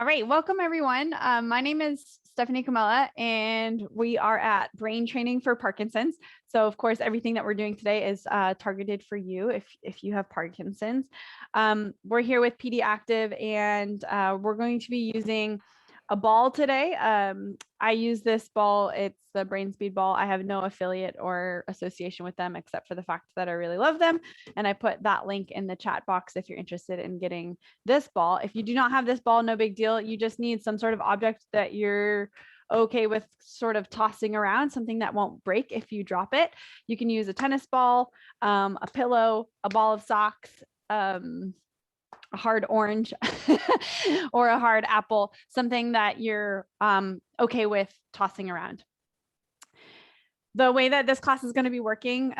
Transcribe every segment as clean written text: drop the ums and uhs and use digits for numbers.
All right, welcome everyone. My name is Stephanie Comella, and we are at Brain Training for Parkinson's. So, of course, everything that we're doing today is targeted for you if you have Parkinson's. We're here with PD Active, and we're going to be using a ball today. I use this ball. It's the Brain Speed ball. I have no affiliate or association with them except for the fact that I really love them. And I put that link in the chat box if you're interested in getting this ball. If you do not have this ball, no big deal. You just need some sort of object that you're okay with sort of tossing around, something that won't break if you drop it. You can use a tennis ball, a pillow, a ball of socks, a hard orange or a hard apple, something that you're okay with tossing around. The way that this class is going to be working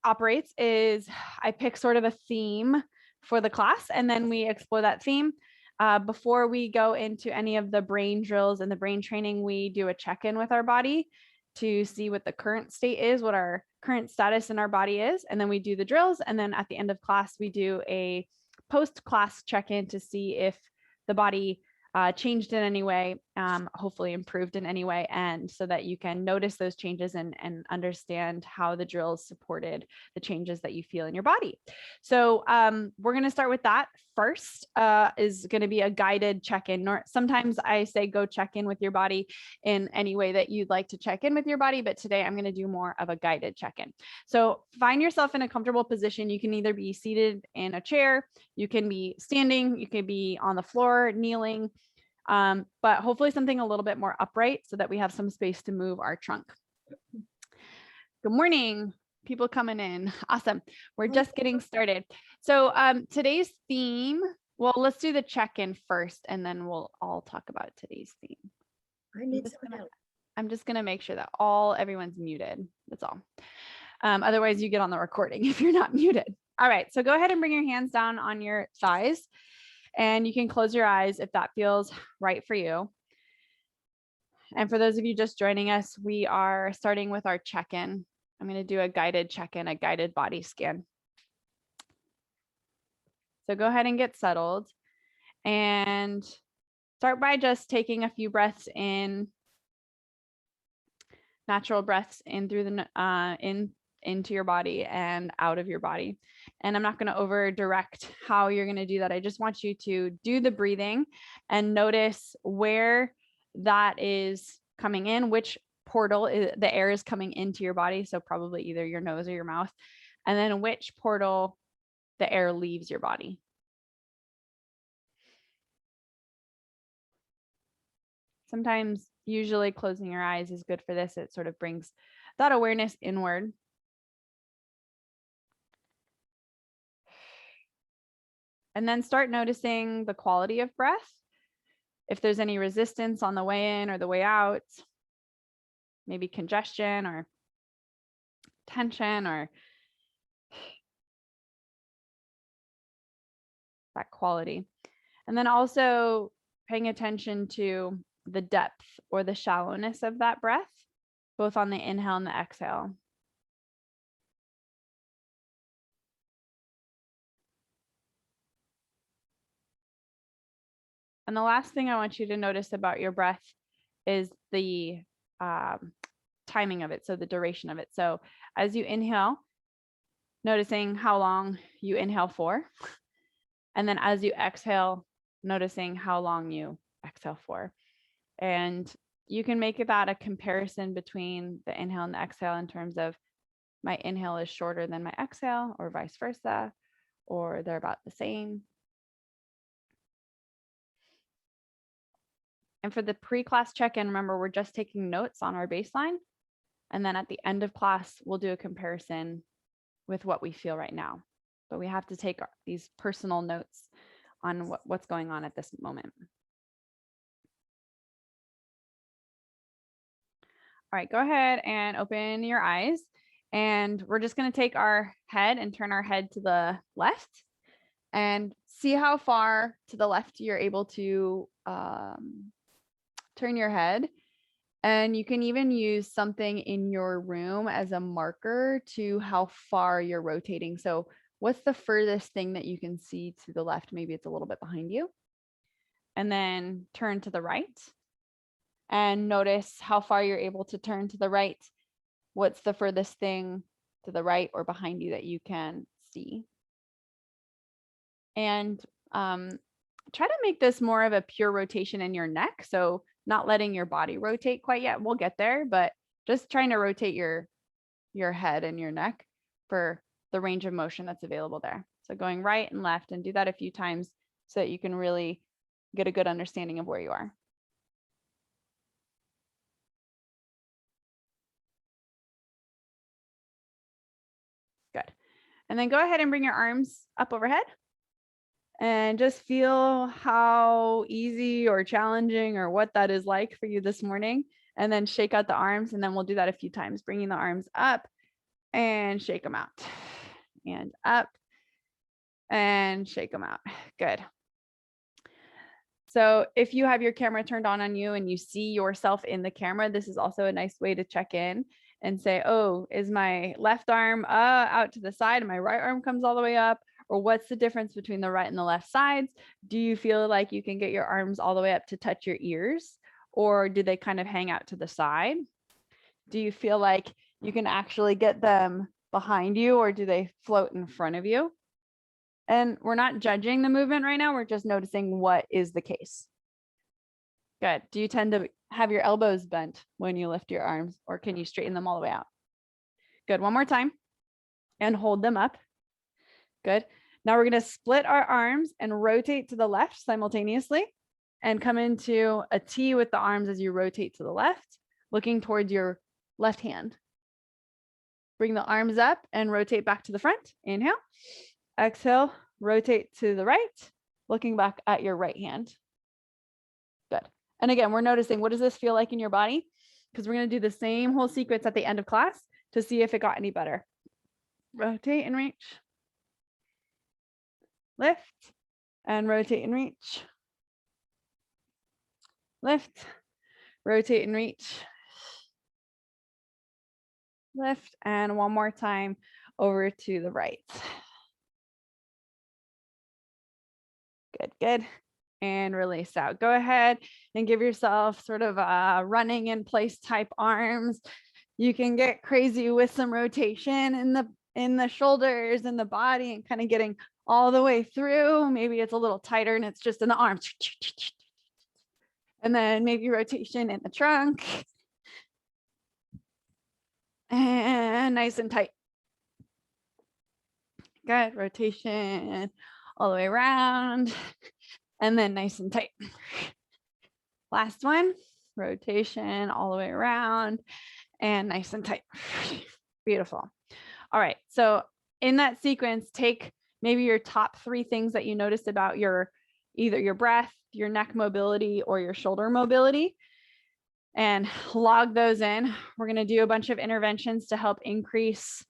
operates is I pick sort of a theme for the class, and then we explore that theme. Before we go into any of the brain drills and the brain training, we do a check-in with our body to see what the current state is, what our current status in our body is, and then we do the drills. And then at the end of class, we do a post-class check-in to see if the body changed in any way, hopefully improved in any way, and so that you can notice those changes and understand how the drills supported the changes that you feel in your body. So we're going to start with that. First is going to be a guided check-in. Sometimes I say go check in with your body in any way that you'd like to check in with your body, but today I'm going to do more of a guided check-in. So find yourself in a comfortable position. You can either be seated in a chair, you can be standing, you can be on the floor, kneeling, but hopefully something a little bit more upright so that we have some space to move our trunk. Good morning, people coming in. Awesome. We're just getting started. So today's theme, well, let's do the check-in first, and then we'll all talk about today's theme. I'm just gonna make sure that everyone's muted. That's all. Otherwise you get on the recording if you're not muted. All right, so go ahead and bring your hands down on your thighs, and you can close your eyes if that feels right for you. And for those of you just joining us, we are starting with our check-in. I'm going to do a guided check-in, a guided body scan. So go ahead and get settled and start by just taking a few breaths in, natural breaths in through the into your body and out of your body. And I'm not going to over direct how you're going to do that. I just want you to do the breathing and notice where that is coming in, which portal the air is coming into your body. So probably either your nose or your mouth, and then which portal the air leaves your body. Sometimes, usually closing your eyes is good for this. It sort of brings that awareness inward. And then start noticing the quality of breath. If there's any resistance on the way in or the way out, maybe congestion or tension or that quality. And then also paying attention to the depth or the shallowness of that breath, both on the inhale and the exhale. And the last thing I want you to notice about your breath is the timing of it, so the duration of it. So as you inhale, noticing how long you inhale for, and then as you exhale, noticing how long you exhale for. And you can make that a comparison between the inhale and the exhale in terms of my inhale is shorter than my exhale, or vice versa, or they're about the same. And for the pre-class check-in, remember, we're just taking notes on our baseline. And then at the end of class, we'll do a comparison with what we feel right now. But we have to take these personal notes on what's going on at this moment. All right, go ahead and open your eyes. And we're just going to take our head and turn our head to the left and see how far to the left you're able to turn your head. And you can even use something in your room as a marker to how far you're rotating. So what's the furthest thing that you can see to the left? Maybe it's a little bit behind you. and then turn to the right. And notice how far you're able to turn to the right. What's the furthest thing to the right or behind you that you can see? And try to make this more of a pure rotation in your neck. So not letting your body rotate quite yet. We'll get there, but just trying to rotate your head and your neck for the range of motion that's available there. So going right and left, and do that a few times so that you can really get a good understanding of where you are. Good. And then go ahead and bring your arms up overhead. And just feel how easy or challenging or what that is like for you this morning. And then shake out the arms, and then we'll do that a few times, bringing the arms up and shake them out. And up and shake them out. Good. So if you have your camera turned on you and you see yourself in the camera, this is also a nice way to check in and say, oh, is my left arm out to the side and my right arm comes all the way up? Or what's the difference between the right and the left sides? Do you feel like you can get your arms all the way up to touch your ears? Or do they kind of hang out to the side? Do you feel like you can actually get them behind you, or do they float in front of you? And we're not judging the movement right now. We're just noticing what is the case. Good. Do you tend to have your elbows bent when you lift your arms, or can you straighten them all the way out? Good. One more time. And hold them up. Good. Now we're going to split our arms and rotate to the left simultaneously and come into a T with the arms as you rotate to the left, looking towards your left hand. Bring the arms up and rotate back to the front. Inhale. Exhale, rotate to the right, looking back at your right hand. Good. And again, we're noticing, what does this feel like in your body? Because we're going to do the same whole sequence at the end of class to see if it got any better. Rotate and reach. Lift and rotate and reach. Lift, rotate and reach. Lift, and one more time over to the right. Good, good. And release out. Go ahead and give yourself sort of running in place type arms. You can get crazy with some rotation in the shoulders and the body, and kind of getting all the way through. Maybe it's a little tighter and it's just in the arms. And then maybe rotation in the trunk. And nice and tight. Good. Rotation all the way around. And then nice and tight. Last one. Rotation all the way around and nice and tight. Beautiful. All right. So in that sequence, take maybe your top 3 things that you noticed about either your breath, your neck mobility, or your shoulder mobility, and log those in. We're going to do a bunch of interventions to help increase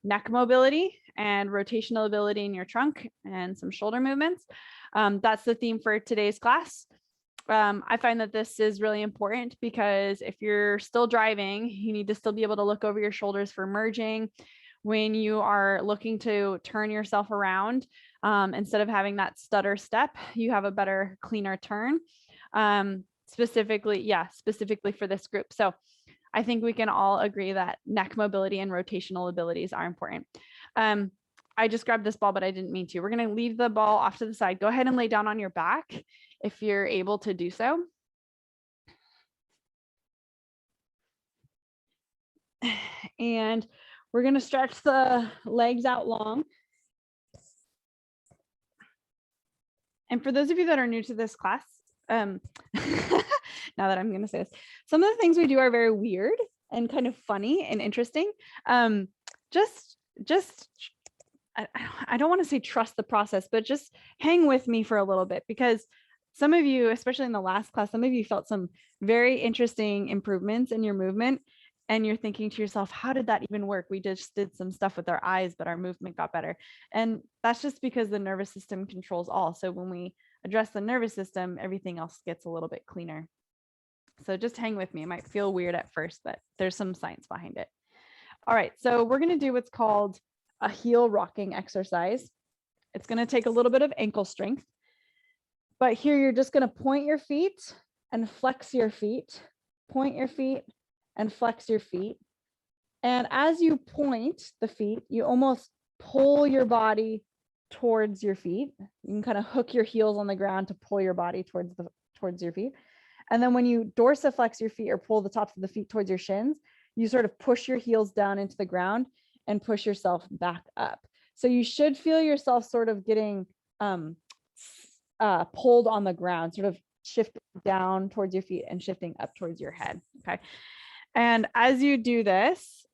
neck mobility and rotational ability in your trunk and some shoulder movements. That's the theme for today's class. I find that this is really important because if you're still driving, you need to still be able to look over your shoulders for merging. When you are looking to turn yourself around, instead of having that stutter step, you have a better, cleaner turn, specifically for this group. So I think we can all agree that neck mobility and rotational abilities are important. I just grabbed this ball, but I didn't mean to. We're going to leave the ball off to the side. Go ahead and lay down on your back if you're able to do so. And we're going to stretch the legs out long. And for those of you that are new to this class, now that I'm going to say this, some of the things we do are very weird and kind of funny and interesting. I don't want to say trust the process, but just hang with me for a little bit, because some of you, especially in the last class, some of you felt some very interesting improvements in your movement, and you're thinking to yourself, how did that even work? We just did some stuff with our eyes, but our movement got better. And that's just because the nervous system controls all. So when we address the nervous system, everything else gets a little bit cleaner. So just hang with me. It might feel weird at first, but there's some science behind it. All right, so we're going to do what's called a heel rocking exercise. It's going to take a little bit of ankle strength. But here you're just going to point your feet and flex your feet, point your feet and flex your feet. And as you point the feet, you almost pull your body towards your feet. You can kind of hook your heels on the ground to pull your body towards your feet. And then when you dorsiflex your feet or pull the tops of the feet towards your shins, you sort of push your heels down into the ground and push yourself back up. So you should feel yourself sort of getting pulled on the ground, sort of shifting down towards your feet and shifting up towards your head. Okay. And as you do this,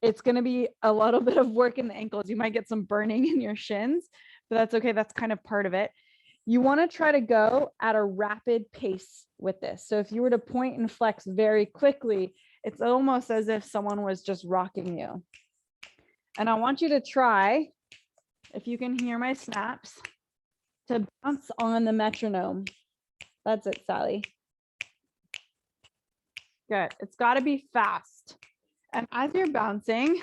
it's going to be a little bit of work in the ankles. You might get some burning in your shins, but that's okay. That's kind of part of it. You want to try to go at a rapid pace with this. So if you were to point and flex very quickly, it's almost as if someone was just rocking you. And I want you to try, if you can hear my snaps, to bounce on the metronome. That's it, Sally. Good. It's got to be fast. And as you're bouncing,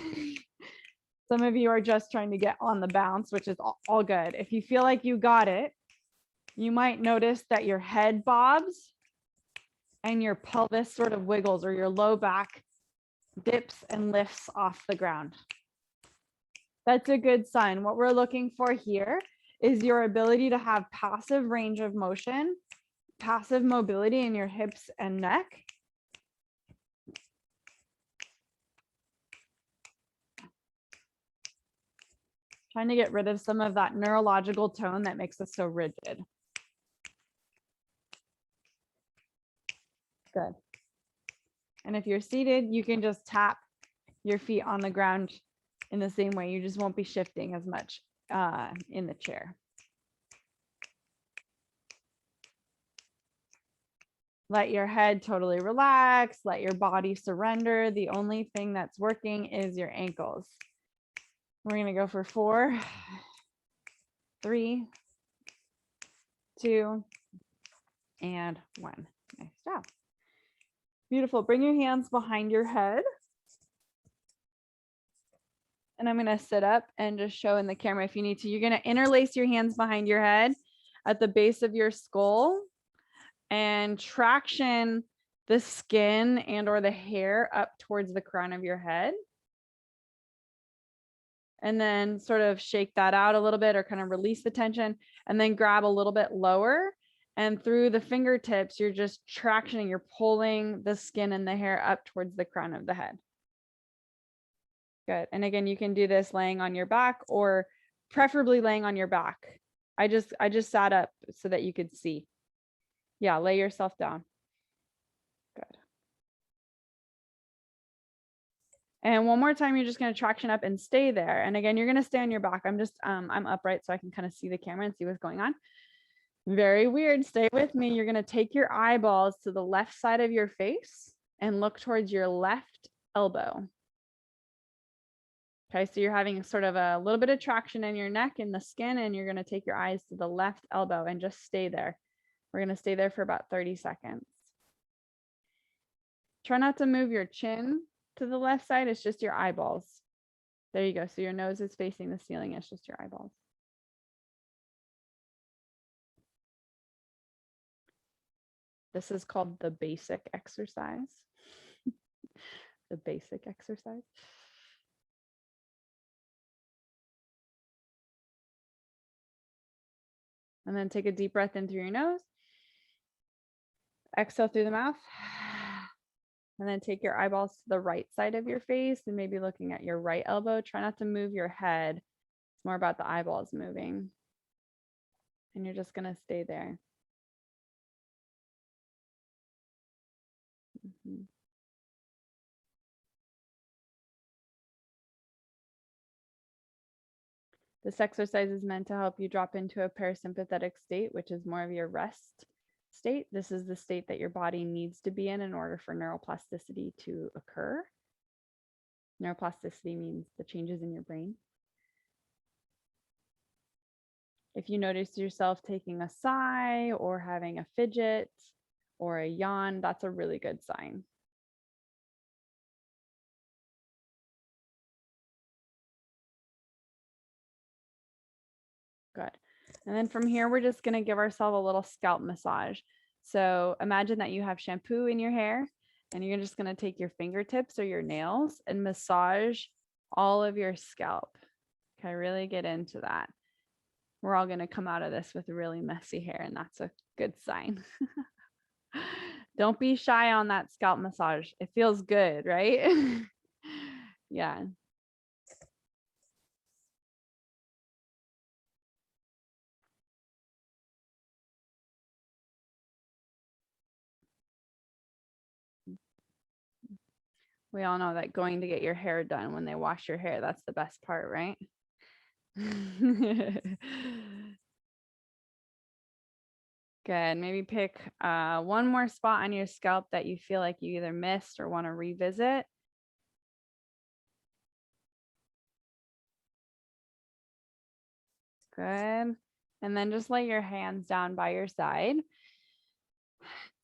some of you are just trying to get on the bounce, which is all good. If you feel like you got it, you might notice that your head bobs and your pelvis sort of wiggles, or your low back dips and lifts off the ground. That's a good sign. What we're looking for here is your ability to have passive range of motion, passive mobility in your hips and neck. Trying to get rid of some of that neurological tone that makes us so rigid. Good. And if you're seated, you can just tap your feet on the ground in the same way. You just won't be shifting as much in the chair. Let your head totally relax. Let your body surrender. The only thing that's working is your ankles. We're going to go for 4, 3, 2, and 1. Nice job. Beautiful. Bring your hands behind your head. And I'm going to sit up and just show in the camera if you need to. You're going to interlace your hands behind your head at the base of your skull and traction the skin and or the hair up towards the crown of your head. And then sort of shake that out a little bit or kind of release the tension, and then grab a little bit lower. And through the fingertips, you're just tractioning, you're pulling the skin and the hair up towards the crown of the head. Good. And again, you can do this laying on your back, or preferably laying on your back. I just sat up so that you could see. Yeah, lay yourself down. Good. And one more time, you're just going to traction up and stay there. And again, you're going to stay on your back. I'm upright so I can kind of see the camera and see what's going on. Very weird. Stay with me. You're going to take your eyeballs to the left side of your face and look towards your left elbow. Okay, so you're having sort of a little bit of traction in your neck and the skin, and you're going to take your eyes to the left elbow and just stay there. We're going to stay there for about 30 seconds. Try not to move your chin to the left side. It's just your eyeballs. There you go. So your nose is facing the ceiling. It's just your eyeballs. This is called the basic exercise. The basic exercise. And then take a deep breath in through your nose. Exhale through the mouth. And then take your eyeballs to the right side of your face and maybe looking at your right elbow. Try not to move your head. It's more about the eyeballs moving. And you're just going to stay there. Mm-hmm. This exercise is meant to help you drop into a parasympathetic state, which is more of your rest state. This is the state that your body needs to be in order for neuroplasticity to occur. Neuroplasticity means the changes in your brain. If you notice yourself taking a sigh or having a fidget or a yawn, that's a really good sign. Good. And then from here, we're just going to give ourselves a little scalp massage. So imagine that you have shampoo in your hair and you're just going to take your fingertips or your nails and massage all of your scalp. Okay, really get into that. We're all going to come out of this with really messy hair, and that's a good sign. Don't be shy on that scalp massage. It feels good, right? Yeah. We all know that going to get your hair done when they wash your hair, that's the best part, right? Good. Maybe pick one more spot on your scalp that you feel like you either missed or want to revisit. Good. And then just lay your hands down by your side.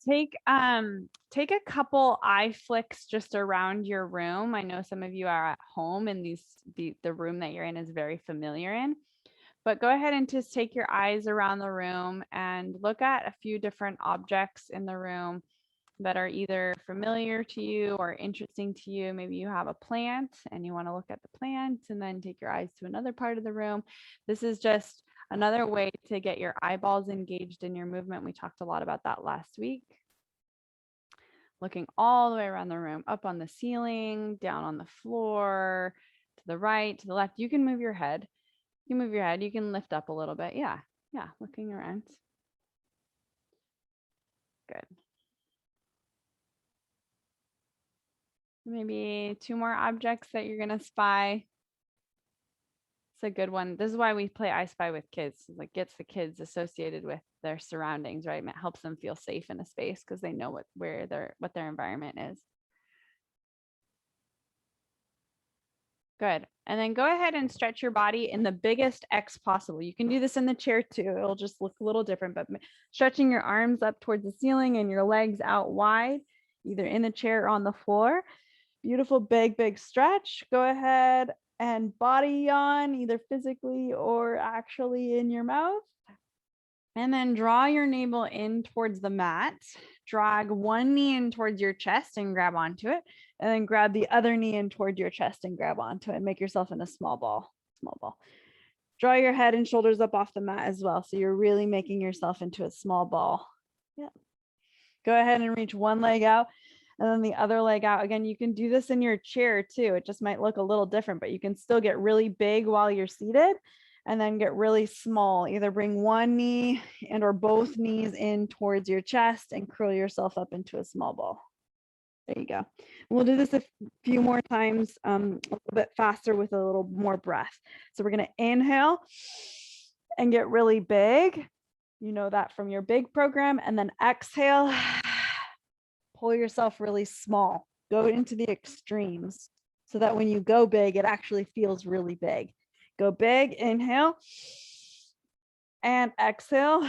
Take a couple eye flicks just around your room. I know some of you are at home and the room that you're in is very familiar in. But go ahead and just take your eyes around the room and look at a few different objects in the room that are either familiar to you or interesting to you. Maybe you have a plant and you want to look at the plant and then take your eyes to another part of the room. This is just another way to get your eyeballs engaged in your movement. We talked a lot about that last week. Looking all the way around the room, up on the ceiling, down on the floor, to the right, to the left. You can move your head. You move your head, you can lift up a little bit. Yeah, looking around. Good. Maybe two more objects that you're gonna spy. It's a good one. This is why we play I Spy with kids. It gets the kids associated with their surroundings, right? It helps them feel safe in a space because they know what their environment is. Good. And then go ahead and stretch your body in the biggest X possible. You can do this in the chair too. It'll just look a little different, but stretching your arms up towards the ceiling and your legs out wide, either in the chair or on the floor. Beautiful, big stretch. Go ahead and body yawn, either physically or actually in your mouth. And then draw your navel in towards the mat. Drag one knee in towards your chest and grab onto it. And then grab the other knee in toward your chest and grab onto it. Make yourself in a small ball. Draw your head and shoulders up off the mat as well. So you're really making yourself into a small ball. Yeah. Go ahead and reach one leg out and then the other leg out. Again, you can do this in your chair too. It just might look a little different, but you can still get really big while you're seated and then get really small. Either bring one knee and or both knees in towards your chest and curl yourself up into a small ball. There you go. We'll do this a few more times, a little bit faster with a little more breath. So we're going to inhale and get really big. You know that from your big program. And then exhale, pull yourself really small. Go into the extremes so that when you go big, it actually feels really big. Go big, inhale, and exhale,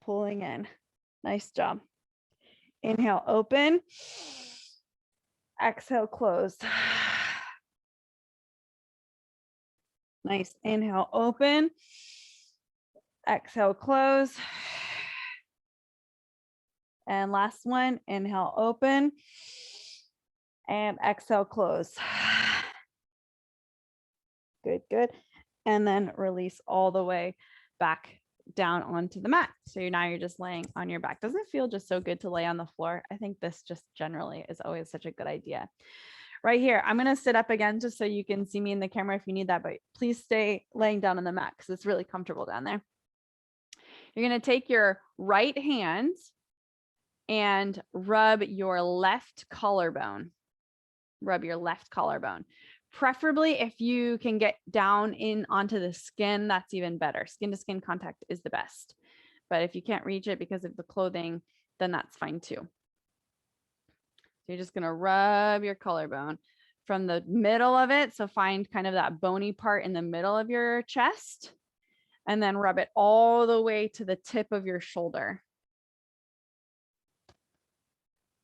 pulling in. Nice job. Inhale, open. Exhale, close. Nice. Inhale, open. Exhale, close. And last one, inhale, open. And exhale, close. Good. And then release all the way back down onto the mat. So now you're just laying on your back. Doesn't it feel just so good to lay on the floor? I think this just generally is always such a good idea. Right here, I'm going to sit up again just so you can see me in the camera if you need that, but please stay laying down on the mat because it's really comfortable down there. You're going to take your right hand and rub your left collarbone. Rub your left collarbone. Preferably if you can get down in onto the skin, that's even better. Skin to skin contact is the best. But if you can't reach it because of the clothing, then that's fine too. So you're just going to rub your collarbone from the middle of it. So find kind of that bony part in the middle of your chest and then rub it all the way to the tip of your shoulder.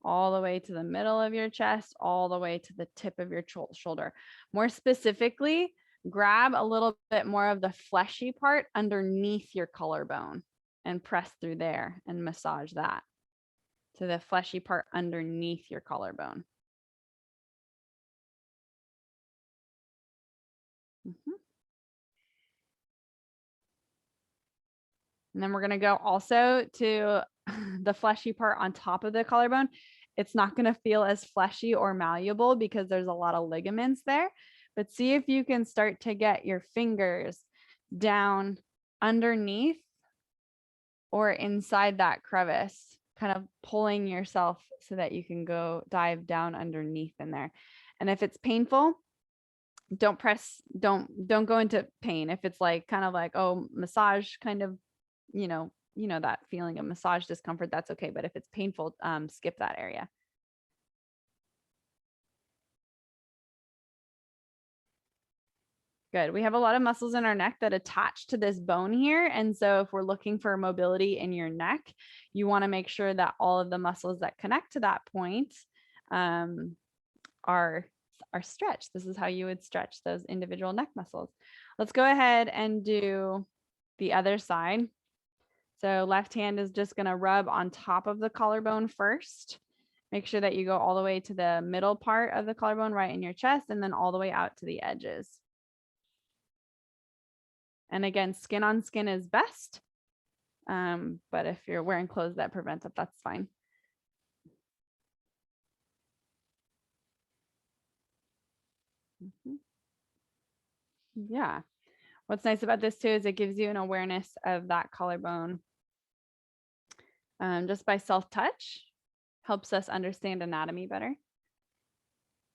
All the way to the middle of your chest, all the way to the tip of your shoulder. More specifically, grab a little bit more of the fleshy part underneath your collarbone and press through there and massage that to the fleshy part underneath your collarbone. And then we're going to go also to the fleshy part on top of the collarbone. It's not going to feel as fleshy or malleable because there's a lot of ligaments there. But see if you can start to get your fingers down underneath or inside that crevice, kind of pulling yourself so that you can go dive down underneath in there. And if it's painful, don't go into pain. If it's like kind of like, oh, massage kind of, you know that feeling of massage discomfort, that's okay. But if it's painful, skip that area. Good. We have a lot of muscles in our neck that attach to this bone here. And so if we're looking for mobility in your neck, you want to make sure that all of the muscles that connect to that point are stretched. This is how you would stretch those individual neck muscles. Let's go ahead and do the other side. So left hand is just going to rub on top of the collarbone first. Make sure that you go all the way to the middle part of the collarbone, right in your chest, and then all the way out to the edges. And again, skin on skin is best. But if you're wearing clothes that prevent it, that's fine. Yeah. What's nice about this too is it gives you an awareness of that collarbone. Just by self-touch, helps us understand anatomy better.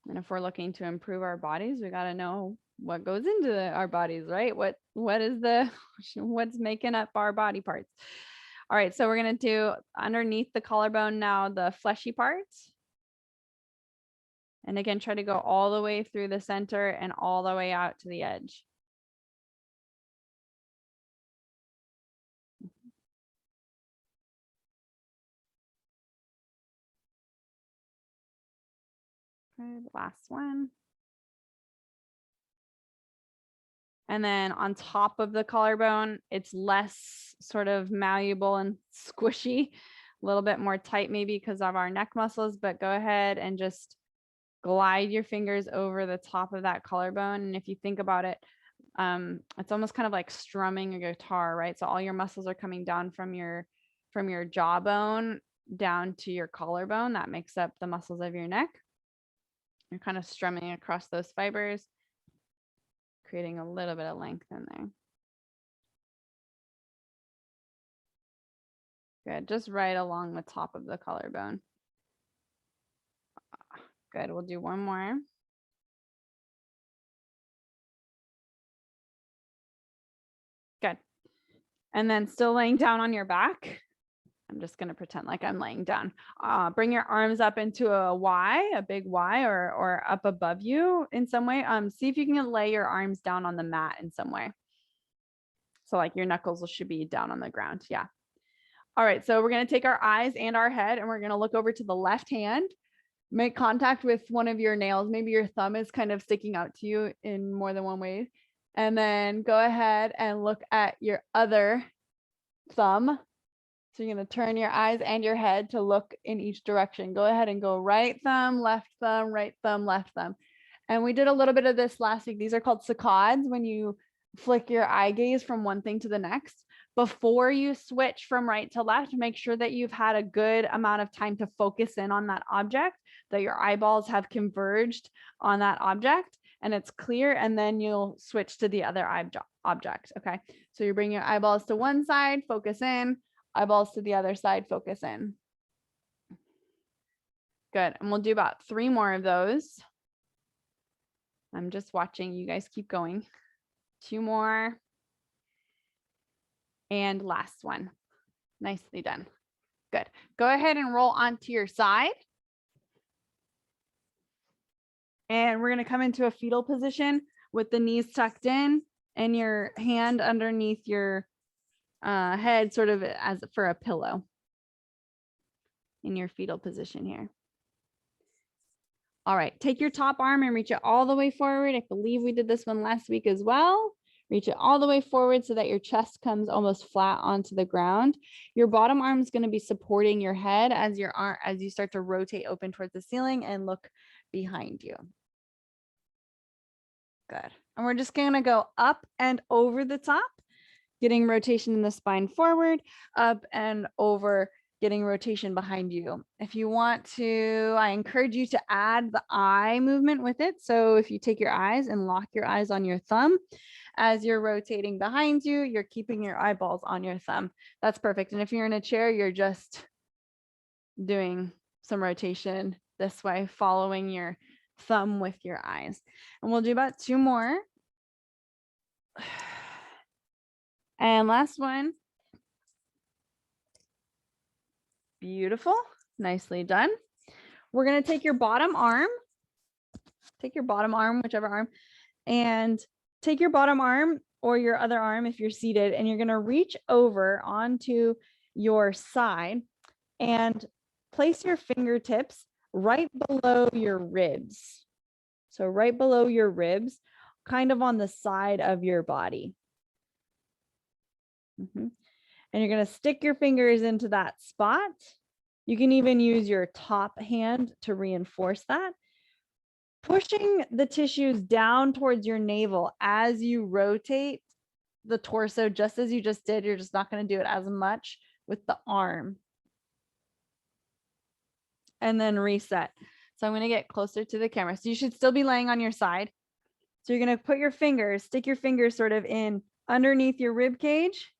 And if we're looking to improve our bodies, we got to know what goes into our bodies, right? What's making up our body parts. All right, so we're going to do underneath the collarbone now, the fleshy parts. And again, try to go all the way through the center and all the way out to the edge. Okay, the last one. And then on top of the collarbone, it's less sort of malleable and squishy, a little bit more tight maybe because of our neck muscles, but go ahead and just glide your fingers over the top of that collarbone. And if you think about it, it's almost kind of like strumming a guitar, right? So all your muscles are coming down from your jawbone down to your collarbone. That makes up the muscles of your neck. You're kind of strumming across those fibers, creating a little bit of length in there. Good, just right along the top of the collarbone. Good, we'll do one more. Good. And then still laying down on your back. I'm just going to pretend like I'm laying down. Bring your arms up into a Y, a big Y, or up above you in some way. See if you can lay your arms down on the mat in some way. So like your knuckles should be down on the ground. Yeah. All right. So we're going to take our eyes and our head and we're going to look over to the left hand. Make contact with one of your nails. Maybe your thumb is kind of sticking out to you in more than one way. And then go ahead and look at your other thumb. So you're going to turn your eyes and your head to look in each direction. Go ahead and go right thumb, left thumb, right thumb, left thumb. And we did a little bit of this last week. These are called saccades, when you flick your eye gaze from one thing to the next. Before you switch from right to left, make sure that you've had a good amount of time to focus in on that object, that your eyeballs have converged on that object and it's clear, and then you'll switch to the other object. Okay, so you bring your eyeballs to one side, focus in, eyeballs to the other side, focus in. Good, and we'll do about 3 more of those. I'm just watching, you guys keep going. 2 more. And last one. Nicely done. Good. Go ahead and roll onto your side. And we're going to come into a fetal position with the knees tucked in and your hand underneath your head, sort of as for a pillow in your fetal position here. All right, take your top arm and reach it all the way forward. I believe we did this one last week as well. Reach it all the way forward so that your chest comes almost flat onto the ground. Your bottom arm is going to be supporting your head as you start to rotate open towards the ceiling and look behind you. Good. And we're just going to go up and over the top, getting rotation in the spine forward, up and over, getting rotation behind you. If you want to, I encourage you to add the eye movement with it. So if you take your eyes and lock your eyes on your thumb, as you're rotating behind you, you're keeping your eyeballs on your thumb. That's perfect. And if you're in a chair, you're just doing some rotation this way, following your thumb with your eyes. And we'll do about 2 more. And last one. Beautiful. Nicely done. We're going to take your bottom arm, whichever arm, and take your bottom arm or your other arm if you're seated, and you're going to reach over onto your side and place your fingertips right below your ribs. So right below your ribs, kind of on the side of your body. And you're going to stick your fingers into that spot. You can even use your top hand to reinforce that. Pushing the tissues down towards your navel as you rotate the torso, just as you just did. You're just not going to do it as much with the arm. And then reset. So I'm going to get closer to the camera. So you should still be laying on your side. So you're going to put your fingers, stick your fingers sort of in underneath your rib cage.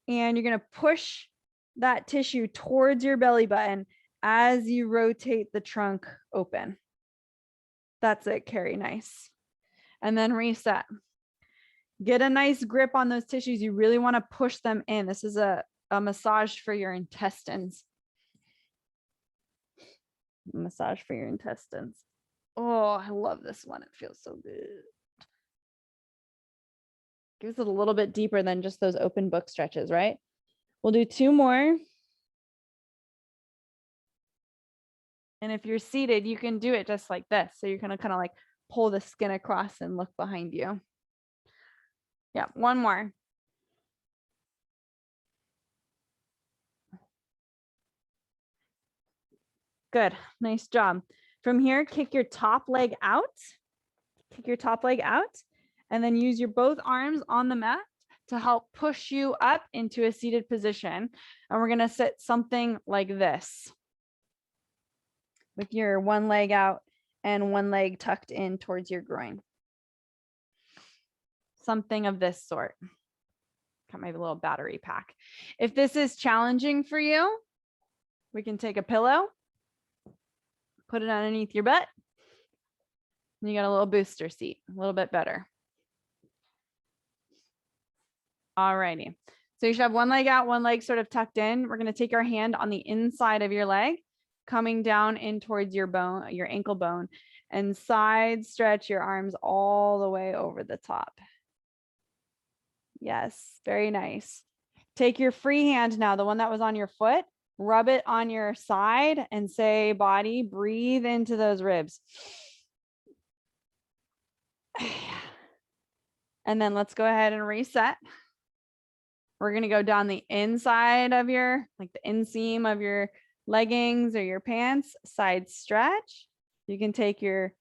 And you're going to push that tissue towards your belly button as you rotate the trunk open. That's it, Carrie. Nice. And then reset. Get a nice grip on those tissues. You really want to push them in. This is a massage for your intestines. Massage for your intestines. Oh, I love this one. It feels so good. Gives it a little bit deeper than just those open book stretches, right? We'll do 2 more. And if you're seated, you can do it just like this. So you're going to kind of like pull the skin across and look behind you. Yeah, 1 more. Good. Nice job. From here, kick your top leg out. Kick your top leg out. And then use your both arms on the mat to help push you up into a seated position. And we're going to sit something like this, with your one leg out and one leg tucked in towards your groin. Something of this sort. Got my little battery pack. If this is challenging for you, we can take a pillow, put it underneath your butt, and you got a little booster seat, a little bit better. All righty. So you should have one leg out, one leg sort of tucked in. We're going to take our hand on the inside of your leg, coming down in towards your bone, your ankle bone, and side stretch your arms all the way over the top. Yes, very nice. Take your free hand now, the one that was on your foot, rub it on your side and say, body, breathe into those ribs. And then let's go ahead and reset. We're going to go down the inside of your, like the inseam of your leggings or your pants, side stretch. You can take your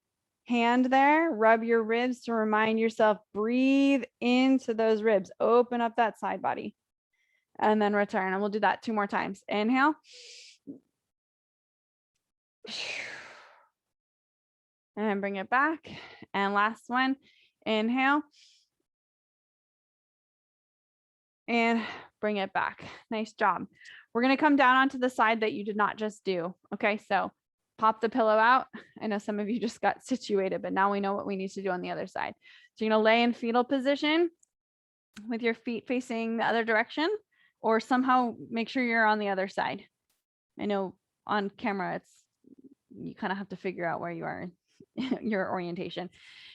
hand there, rub your ribs to remind yourself, breathe into those ribs, open up that side body, and then return. And we'll do that 2 more times. Inhale. And bring it back. And last one, inhale. And bring it back. Nice job. We're going to come down onto the side that you did not just do. Okay, so pop the pillow out. I know some of you just got situated, but now we know what we need to do on the other side. So you're going to lay in fetal position with your feet facing the other direction, or somehow make sure you're on the other side. I know on camera, you kind of have to figure out where you are, your orientation.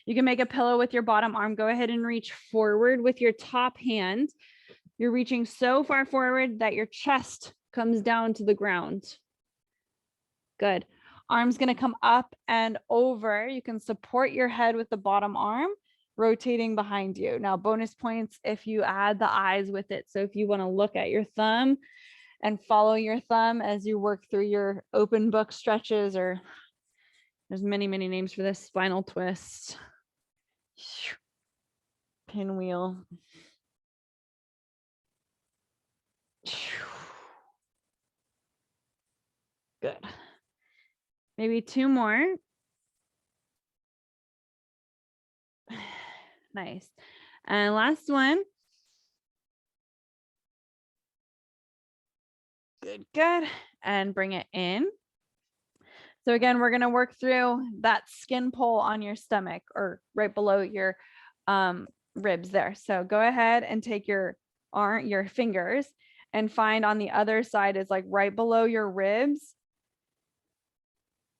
You can make a pillow with your bottom arm. Go ahead and reach forward with your top hand. You're reaching so far forward that your chest comes down to the ground. Good. Arm's going to come up and over. You can support your head with the bottom arm, rotating behind you. Now, bonus points if you add the eyes with it. So if you want to look at your thumb and follow your thumb as you work through your open book stretches, or there's many, many names for this, spinal twist, pinwheel. Good. Maybe 2 more. Nice. And last one. Good, good. And bring it in. So again, we're going to work through that skin pull on your stomach, or right below your ribs there. So go ahead and take your fingers and find on the other side is like right below your ribs,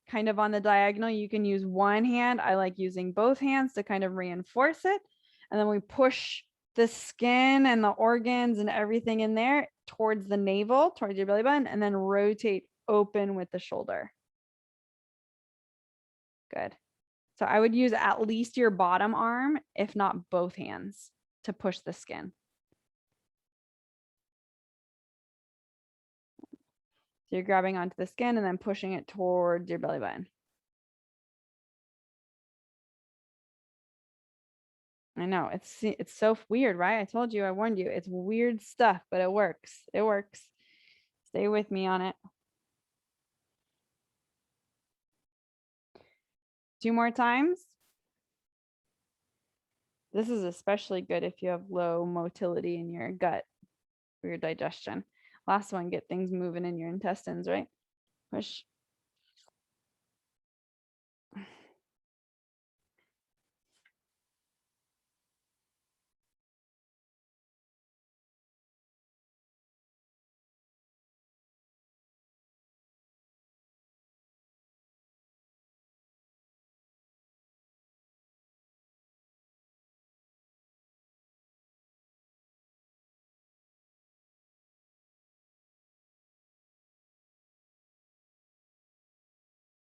kind of on the diagonal. You can use one hand. I like using both hands to kind of reinforce it. And then we push the skin and the organs and everything in there towards the navel, towards your belly button, and then rotate open with the shoulder. Good. So I would use at least your bottom arm, if not both hands, to push the skin. So you're grabbing onto the skin and then pushing it towards your belly button. I know, it's so weird, right? I told you, I warned you, it's weird stuff, but it works. It works. Stay with me on it. 2 more times. This is especially good if you have low motility in your gut for your digestion. Last one, get things moving in your intestines, right? Push.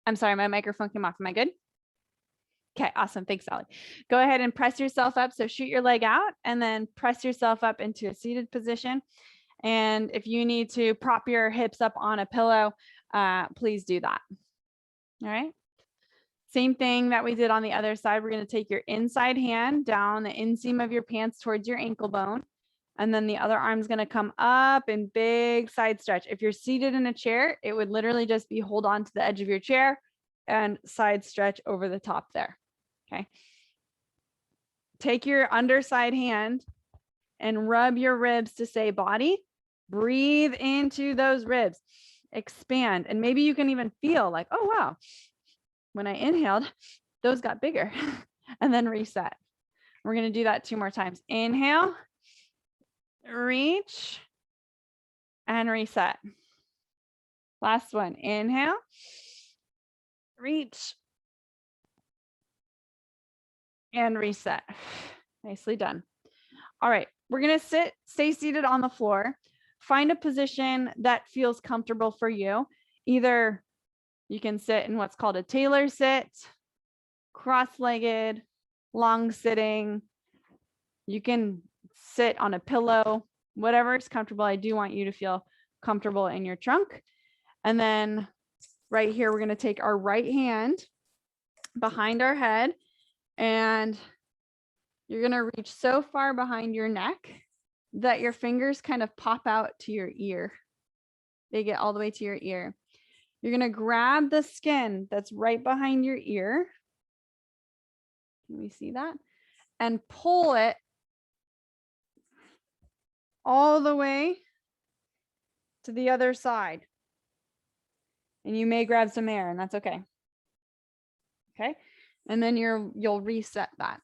I'm sorry, my microphone came off. Am I good? Okay, awesome. Thanks, Sally. Go ahead and press yourself up. So shoot your leg out and then press yourself up into a seated position. And if you need to prop your hips up on a pillow, please do that. All right. Same thing that we did on the other side. We're going to take your inside hand down the inseam of your pants towards your ankle bone. And then the other arm's going to come up in big side stretch. If you're seated in a chair, it would literally just be hold on to the edge of your chair and side stretch over the top there. Okay. Take your underside hand and rub your ribs to say body. Breathe into those ribs. Expand. And maybe you can even feel like, oh, wow. When I inhaled, those got bigger. And then reset. We're going to do that 2 more times. Inhale, reach, and reset. Last one. Inhale, reach, and reset. Nicely done. All right, we're going to stay seated on the floor. Find a position that feels comfortable for you. Either you can sit in what's called a tailor sit, cross-legged, long sitting. You can sit on a pillow, whatever is comfortable. I do want you to feel comfortable in your trunk. And then right here, we're going to take our right hand behind our head, and you're going to reach so far behind your neck that your fingers kind of pop out to your ear. They get all the way to your ear. You're going to grab the skin that's right behind your ear. Can we see that? And pull it all the way to the other side. And you may grab some air, and that's okay. Okay. And then you'll reset that.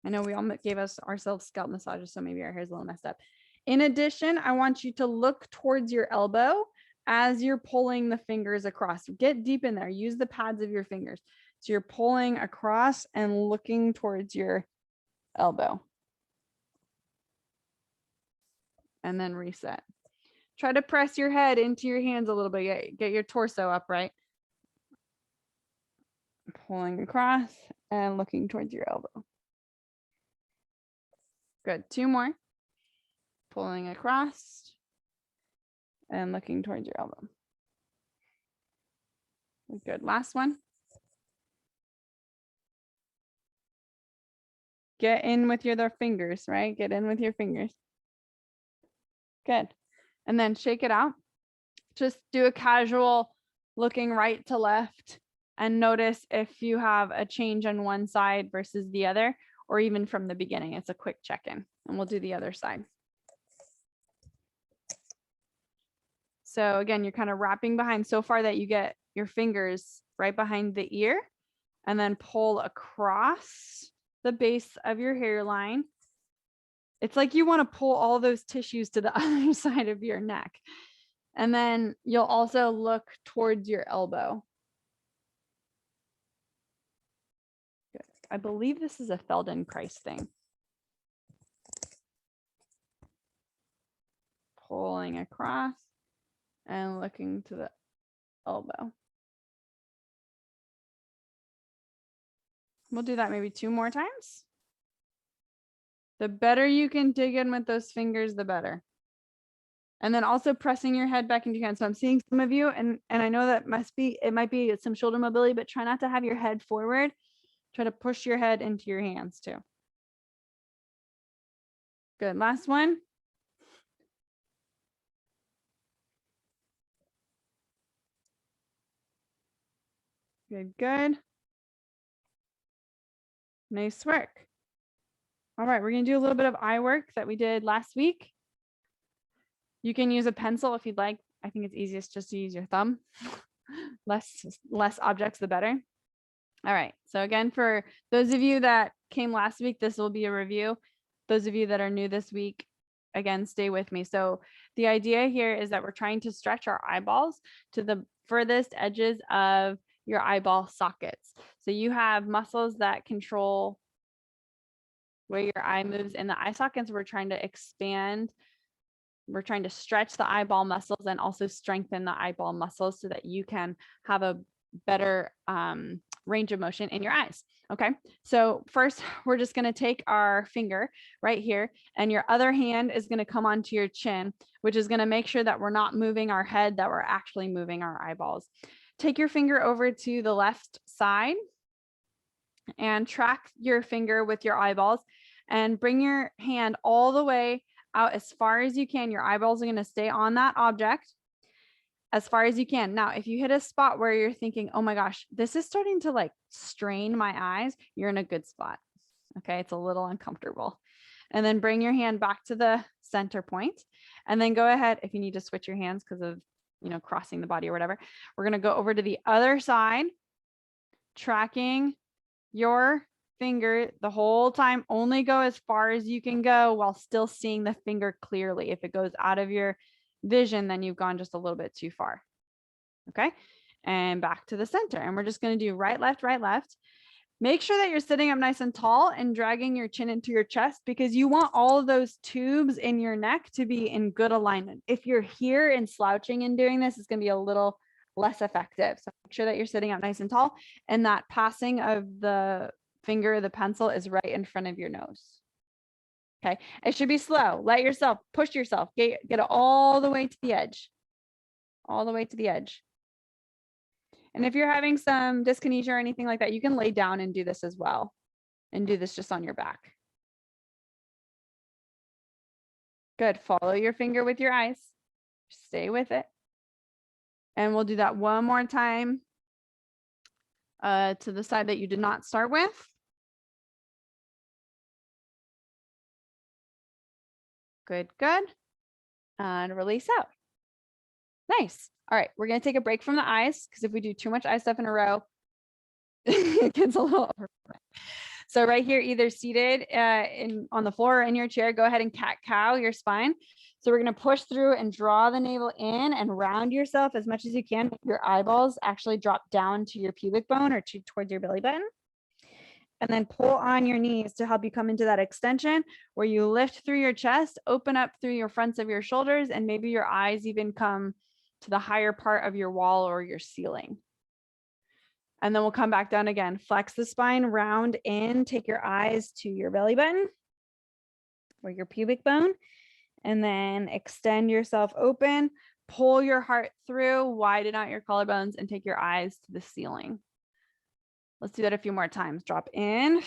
I know we all gave ourselves scalp massages, so maybe our hair's a little messed up. In addition, I want you to look towards your elbow as you're pulling the fingers across. Get deep in there. Use the pads of your fingers. So you're pulling across and looking towards your elbow. And then reset. Try to press your head into your hands a little bit. Get your torso upright. Pulling across and looking towards your elbow. Good. 2 more. Pulling across and looking towards your elbow. Good. Last one. Get in with your fingers, right? Get in with your fingers. Good. And then shake it out. Just do a casual looking right to left and notice if you have a change on one side versus the other, or even from the beginning. It's a quick check-in, and we'll do the other side. So again, you're kind of wrapping behind so far that you get your fingers right behind the ear, and then pull across the base of your hairline. It's like you want to pull all those tissues to the other side of your neck. And then you'll also look towards your elbow. Good. I believe this is a Feldenkrais thing. Pulling across and looking to the elbow. We'll do that maybe 2 more times. The better you can dig in with those fingers, the better. And then also pressing your head back into your hands. So I'm seeing some of you, and I know that it might be some shoulder mobility, but try not to have your head forward. Try to push your head into your hands too. Good. Last one. Good, good. Nice work. All right, we're going to do a little bit of eye work that we did last week. You can use a pencil if you'd like. I think it's easiest just to use your thumb. Less objects, the better. All right, so again, for those of you that came last week, this will be a review. Those of you that are new this week, again, stay with me. So the idea here is that we're trying to stretch our eyeballs to the furthest edges of your eyeball sockets. So you have muscles that control where your eye moves in the eye sockets. We're trying to expand. We're trying to stretch the eyeball muscles and also strengthen the eyeball muscles so that you can have a better range of motion in your eyes. Okay, so first we're just going to take our finger right here, and your other hand is going to come onto your chin, which is going to make sure that we're not moving our head, that we're actually moving our eyeballs. Take your finger over to the left side and track your finger with your eyeballs, and bring your hand all the way out as far as you can. Your eyeballs are going to stay on that object as far as you can. Now, if you hit a spot where you're thinking, oh my gosh, this is starting to like strain my eyes, you're in a good spot. Okay, it's a little uncomfortable. And then bring your hand back to the center point, and then go ahead, if you need to switch your hands because of, crossing the body or whatever, we're going to go over to the other side, tracking your finger the whole time. Only go as far as you can go while still seeing the finger clearly. If it goes out of your vision, then you've gone just a little bit too far. Okay, and back to the center. And we're just going to do right, left, right, left. Make sure that you're sitting up nice and tall and dragging your chin into your chest, because you want all of those tubes in your neck to be in good alignment. If you're here and slouching and doing this, it's going to be a little less effective. So make sure that you're sitting up nice and tall, and that passing of the finger, the pencil, is right in front of your nose. Okay, it should be slow. Let yourself push yourself, get it all the way to the edge, all the way to the edge. And if you're having some dyskinesia or anything like that, you can lay down and do this as well, and do this just on your back. Good. Follow your finger with your eyes. Stay with it. And we'll do that one more time to the side that you did not start with. Good, good. And release out. Nice. All right, we're going to take a break from the eyes, because if we do too much eye stuff in a row, it gets a little over. So right here, either seated on the floor or in your chair, go ahead and cat-cow your spine. So we're going to push through and draw the navel in and round yourself as much as you can. Your eyeballs actually drop down to your pubic bone or towards your belly button. And then pull on your knees to help you come into that extension where you lift through your chest, open up through your fronts of your shoulders, and maybe your eyes even come to the higher part of your wall or your ceiling. And then we'll come back down again. Flex the spine, round in, take your eyes to your belly button or your pubic bone, and then extend yourself open, pull your heart through, widen out your collarbones, and take your eyes to the ceiling. Let's do that a few more times. Drop in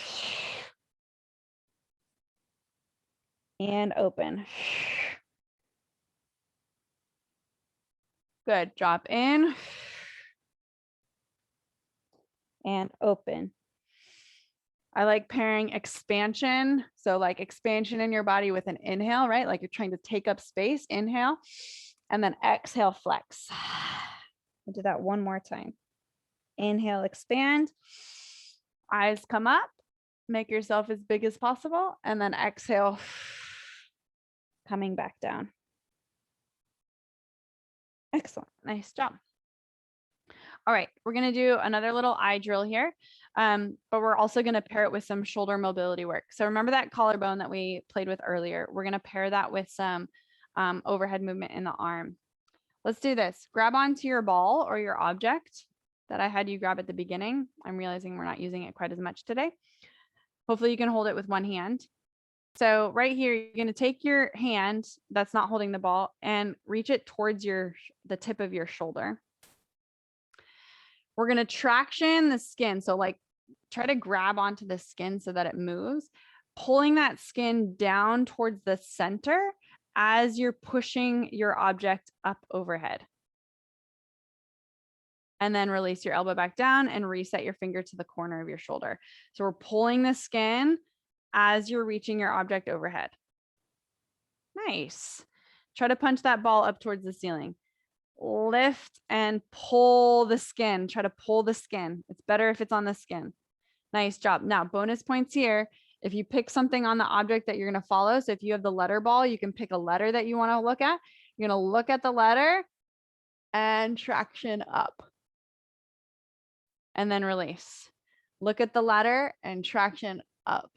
and open. Good. Drop in and open. I like pairing expansion. So like expansion in your body with an inhale, right? Like you're trying to take up space, inhale, and then exhale, flex. I'll do that one more time. Inhale, expand. Eyes come up. Make yourself as big as possible. And then exhale, coming back down. Excellent. Nice job. All right, we're going to do another little eye drill here, but we're also going to pair it with some shoulder mobility work. So remember that collarbone that we played with earlier. We're going to pair that with some overhead movement in the arm. Let's do this. Grab onto your ball or your object that I had you grab at the beginning. I'm realizing we're not using it quite as much today. Hopefully you can hold it with one hand. So right here, you're going to take your hand that's not holding the ball and reach it towards the tip of your shoulder. We're going to traction the skin. So like try to grab onto the skin so that it moves, pulling that skin down towards the center as you're pushing your object up overhead. And then release your elbow back down and reset your finger to the corner of your shoulder. So we're pulling the skin as you're reaching your object overhead. Nice. Try to punch that ball up towards the ceiling. Lift and pull the skin. Try to pull the skin. It's better if it's on the skin. Nice job. Now, bonus points here. If you pick something on the object that you're going to follow, so if you have the letter ball, you can pick a letter that you want to look at. You're going to look at the letter and traction up. And then release. Look at the letter and traction up.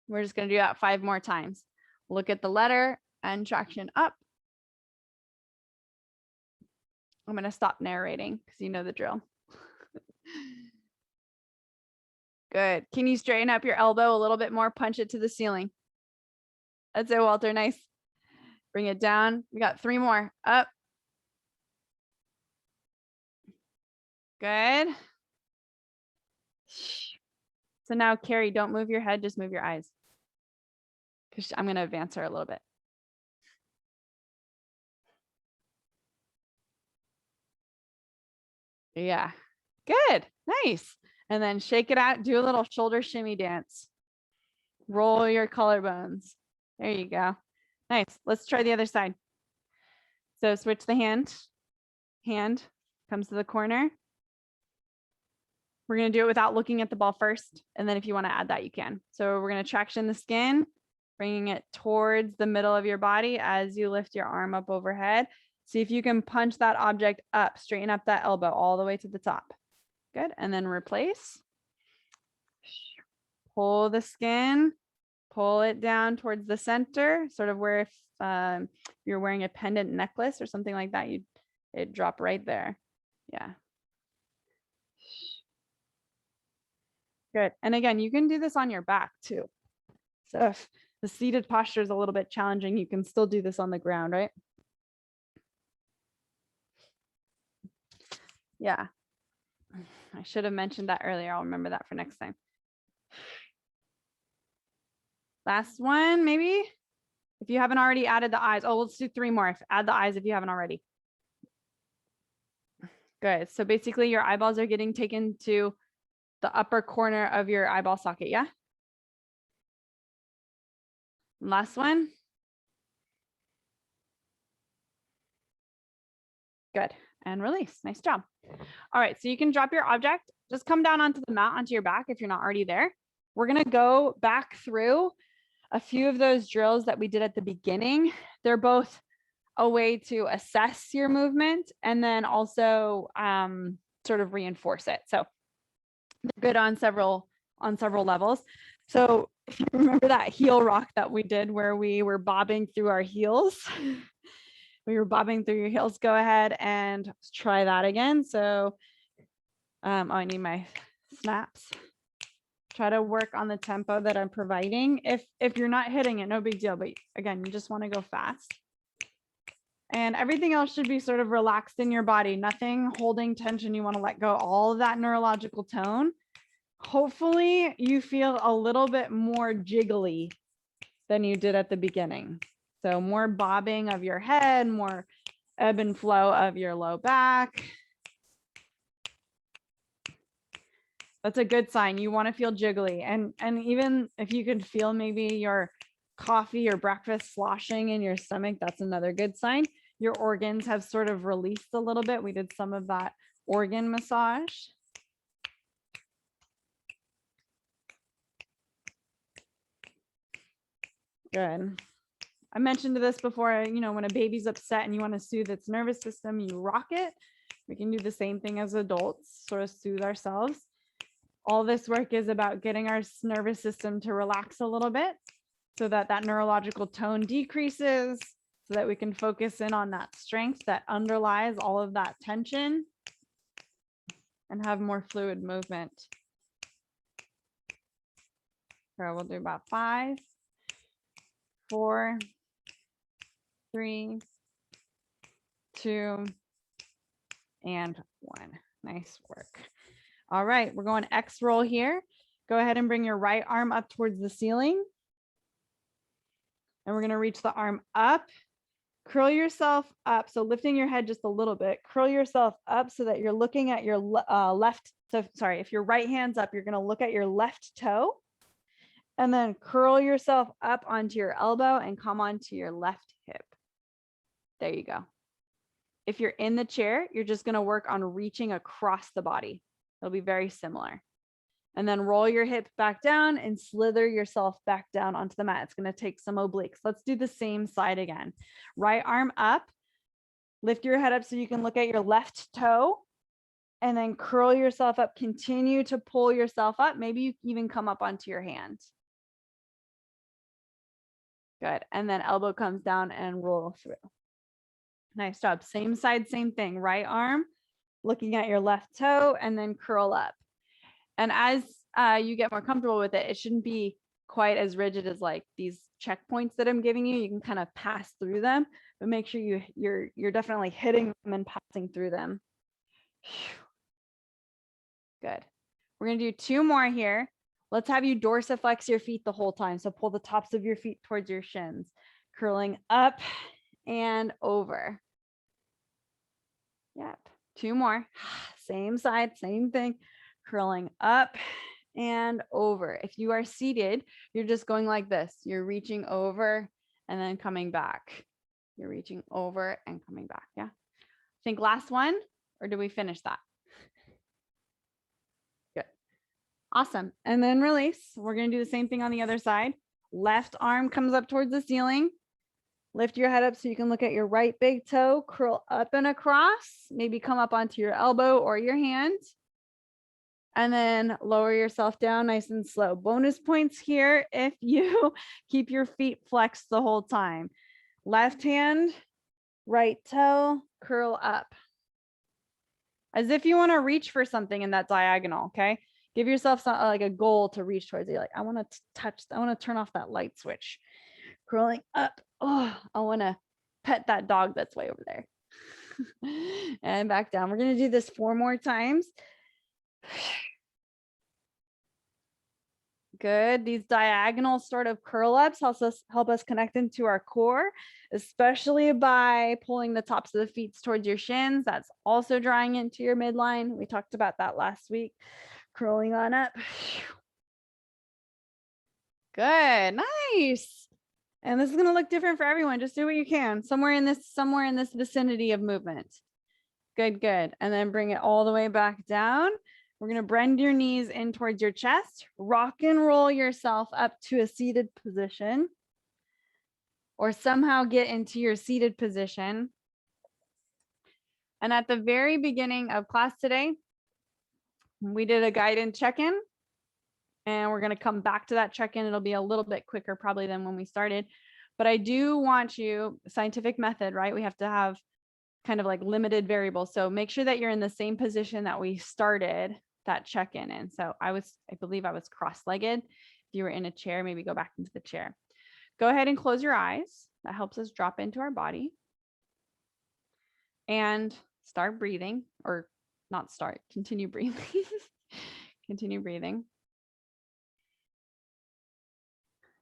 We're just going to do that 5 more times. Look at the letter and traction up. I'm going to stop narrating because you know the drill. Good. Can you straighten up your elbow a little bit more? Punch it to the ceiling. That's it, Walter. Nice. Bring it down. We got 3 more. Up. Good. So now, Carrie, don't move your head. Just move your eyes. Because I'm going to advance her a little bit. Yeah. Good. Nice. And then shake it out. Do a little shoulder shimmy dance. Roll your collarbones. There you go. Nice. Let's try the other side. So switch the hand. Hand comes to the corner. We're going to do it without looking at the ball first. And then if you want to add that, you can. So we're going to traction the skin, bringing it towards the middle of your body as you lift your arm up overhead. See if you can punch that object up, straighten up that elbow all the way to the top. Good. And then replace. Pull the skin, pull it down towards the center, sort of where if you're wearing a pendant necklace or something like that, it'd drop right there. Yeah. Good. And again, you can do this on your back too. So if the seated posture is a little bit challenging, you can still do this on the ground, right? Yeah. I should have mentioned that earlier. I'll remember that for next time. Last one, maybe. If you haven't already added the eyes. Oh, let's do 3 more. Add the eyes if you haven't already. Good. So basically your eyeballs are getting taken to the upper corner of your eyeball socket. Yeah. Last one. Good. And release. Nice job. All right. So you can drop your object. Just come down onto the mat, onto your back if you're not already there. We're going to go back through a few of those drills that we did at the beginning. They're both a way to assess your movement and then also sort of reinforce it. So they're good on several levels. So if you remember that heel rock that we did where we were bobbing through our heels, when you're bobbing through your heels, go ahead and try that again. So I need my snaps. Try to work on the tempo that I'm providing. If you're not hitting it, no big deal. But again, you just want to go fast. And everything else should be sort of relaxed in your body. Nothing holding tension. You want to let go all of that neurological tone. Hopefully you feel a little bit more jiggly than you did at the beginning. So more bobbing of your head, more ebb and flow of your low back. That's a good sign. You want to feel jiggly. And even if you could feel maybe your coffee or breakfast sloshing in your stomach, that's another good sign. Your organs have sort of released a little bit. We did some of that organ massage. Good. I mentioned this before, you know, when a baby's upset and you want to soothe its nervous system, you rock it. We can do the same thing as adults, sort of soothe ourselves. All this work is about getting our nervous system to relax a little bit so that that neurological tone decreases, so that we can focus in on that strength that underlies all of that tension and have more fluid movement. So we'll do about 5, 4, 3, 2, and 1. Nice work. All right, we're going X roll here. Go ahead and bring your right arm up towards the ceiling. And we're going to reach the arm up. Curl yourself up. So lifting your head just a little bit. Curl yourself up so that you're looking at your left. So sorry, if your right hand's up, you're going to look at your left toe. And then curl yourself up onto your elbow and come onto your left hip. There you go. If you're in the chair, you're just going to work on reaching across the body. It'll be very similar. And then roll your hip back down and slither yourself back down onto the mat. It's going to take some obliques. Let's do the same side again. Right arm up. Lift your head up so you can look at your left toe. And then curl yourself up. Continue to pull yourself up. Maybe you even come up onto your hand. Good. And then elbow comes down and roll through. Nice job. Same side, same thing. Right arm, looking at your left toe, and then curl up. And as you get more comfortable with it, it shouldn't be quite as rigid as like these checkpoints that I'm giving you. You can kind of pass through them, but make sure you're definitely hitting them and passing through them. Good. We're going to do 2 more here. Let's have you dorsiflex your feet the whole time. So pull the tops of your feet towards your shins, curling up and over. Yep. 2 more. Same side, same thing. Curling up and over. If you are seated, you're just going like this. You're reaching over and then coming back. You're reaching over and coming back. Yeah. I think last one, or did we finish that? Good. Awesome. And then release. We're going to do the same thing on the other side. Left arm comes up towards the ceiling. Lift your head up so you can look at your right big toe, curl up and across, maybe come up onto your elbow or your hand. And then lower yourself down nice and slow. Bonus points here if you keep your feet flexed the whole time. Left hand, right toe, curl up. As if you want to reach for something in that diagonal, okay? Give yourself like a goal to reach towards. You're like, I want to turn off that light switch. Curling up. Oh, I want to pet that dog that's way over there. And back down. We're going to do this 4 more times. Good. These diagonal sort of curl ups help us connect into our core, especially by pulling the tops of the feet towards your shins. That's also drawing into your midline. We talked about that last week. Curling on up. Good. Nice. And this is going to look different for everyone. Just do what you can. Somewhere in this vicinity of movement. Good, good. And then bring it all the way back down. We're going to bend your knees in towards your chest. Rock and roll yourself up to a seated position. Or somehow get into your seated position. And at the very beginning of class today, we did a guided check-in. And we're going to come back to that check-in. It'll be a little bit quicker probably than when we started. But I do want you, scientific method, right? We have to have kind of like limited variables. So make sure that you're in the same position that we started that check-in in. So I believe I was cross-legged. If you were in a chair, maybe go back into the chair. Go ahead and close your eyes. That helps us drop into our body. And start breathing, or not start, continue breathing. Continue breathing.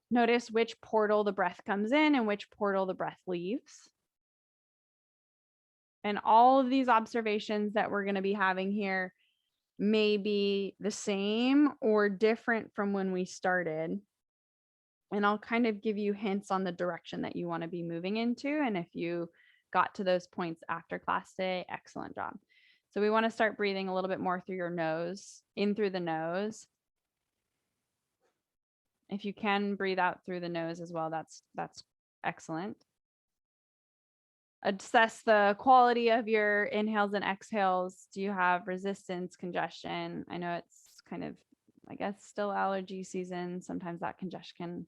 Notice which portal the breath comes in and which portal the breath leaves. And all of these observations that we're going to be having here may be the same or different from when we started. And I'll kind of give you hints on the direction that you want to be moving into. And if you got to those points after class today, excellent job. So we want to start breathing a little bit more through your nose, in through the nose. If you can breathe out through the nose as well, that's excellent. Assess the quality of your inhales and exhales. Do you have resistance, congestion? I know it's kind of, I guess, still allergy season. Sometimes that congestion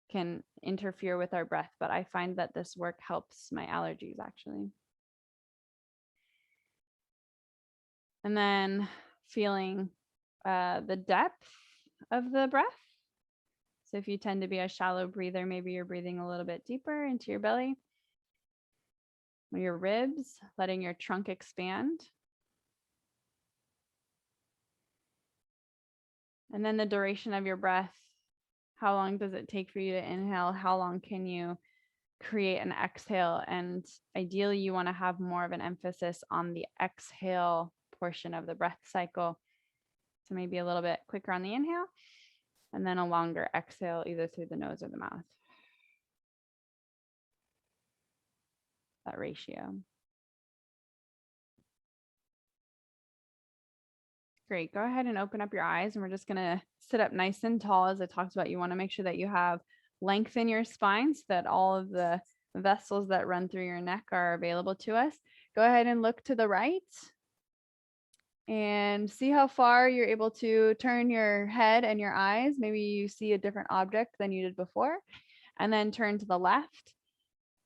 can interfere with our breath, but I find that this work helps my allergies actually. And then feeling the depth of the breath. So if you tend to be a shallow breather, maybe you're breathing a little bit deeper into your belly. Your ribs, letting your trunk expand. And then the duration of your breath. How long does it take for you to inhale? How long can you create an exhale? And ideally, you want to have more of an emphasis on the exhale portion of the breath cycle. So maybe a little bit quicker on the inhale, and then a longer exhale either through the nose or the mouth. That ratio. Great. Go ahead and open up your eyes, and we're just going to sit up nice and tall. As I talked about, you want to make sure that you have length in your spine so that all of the vessels that run through your neck are available to us. Go ahead and look to the right and see how far you're able to turn your head and your eyes. Maybe you see a different object than you did before, and then turn to the left.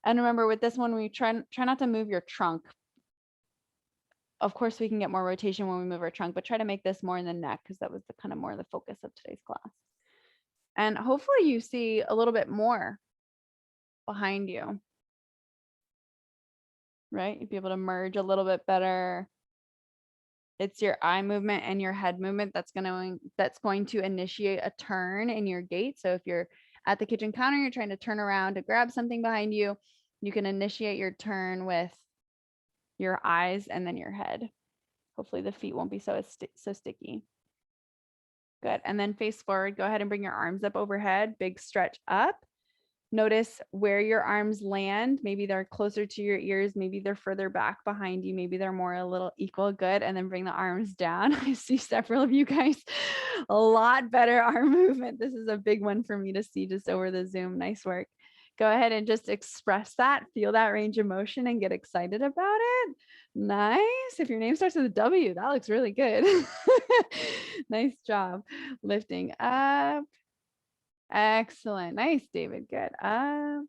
And remember, with this one, we try not to move your trunk. Of course, we can get more rotation when we move our trunk, but try to make this more in the neck because that was the kind of more the focus of today's class. And hopefully you see a little bit more behind you, right? You'd be able to merge a little bit better. It's your eye movement and your head movement that's going to initiate a turn in your gait. So if you're at the kitchen counter, you're trying to turn around to grab something behind you, you can initiate your turn with your eyes and then your head. Hopefully the feet won't be so sticky. Good. And then face forward. Go ahead and bring your arms up overhead. Big stretch up. Notice where your arms land. Maybe they're closer to your ears. Maybe they're further back behind you. Maybe they're more a little equal. Good. And then bring the arms down. I see several of you guys, a lot better arm movement. This is a big one for me to see just over the Zoom. Nice work. Go ahead and just express that, feel that range of motion and get excited about it. Nice. If your name starts with a W, that looks really good. Nice job. Lifting up. Excellent. Nice, David. Good. Up.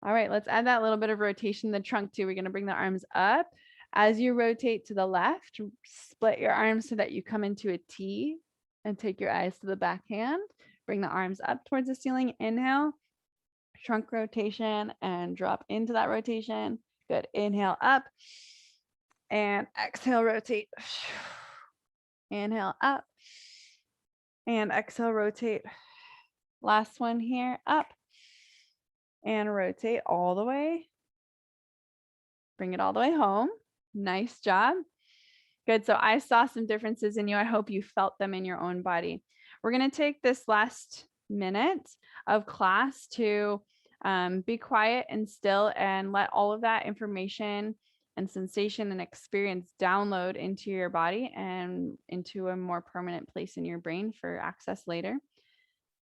All right, let's add that little bit of rotation in the trunk too. We're going to bring the arms up. As you rotate to the left, split your arms so that you come into a T and take your eyes to the back hand. Bring the arms up towards the ceiling. Inhale. Trunk rotation and drop into that rotation. Good. Inhale up and exhale, rotate. Inhale up and exhale, rotate. Last one here, up and rotate all the way. Bring it all the way home. Nice job. Good. So I saw some differences in you. I hope you felt them in your own body. We're going to take this last minute of class to be quiet and still and let all of that information and sensation and experience download into your body and into a more permanent place in your brain for access later.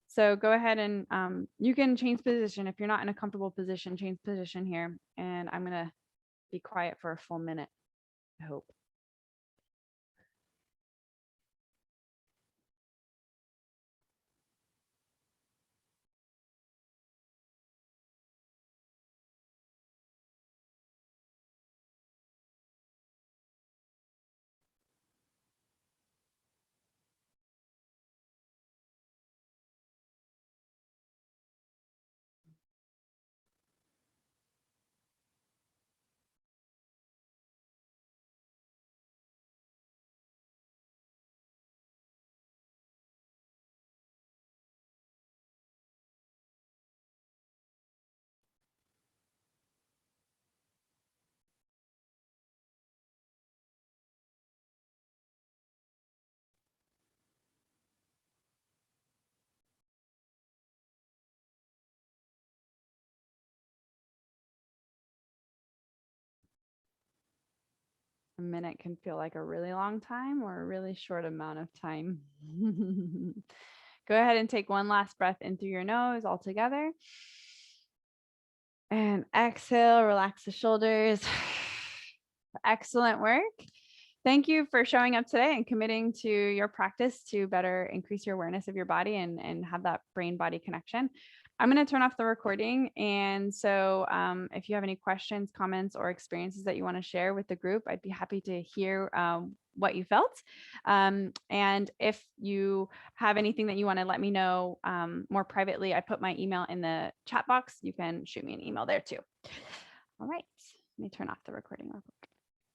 So go ahead and you can change position. If you're not in a comfortable position, change position here. And I'm going to be quiet for a full minute, I hope. A minute can feel like a really long time or a really short amount of time. Go ahead and take one last breath in through your nose all together. And exhale, relax the shoulders. Excellent work. Thank you for showing up today and committing to your practice to better increase your awareness of your body and have that brain-body connection. I'm going to turn off the recording. And so if you have any questions, comments, or experiences that you want to share with the group, I'd be happy to hear what you felt. And if you have anything that you want to let me know more privately, I put my email in the chat box. You can shoot me an email there too. All right, let me turn off the recording real quick.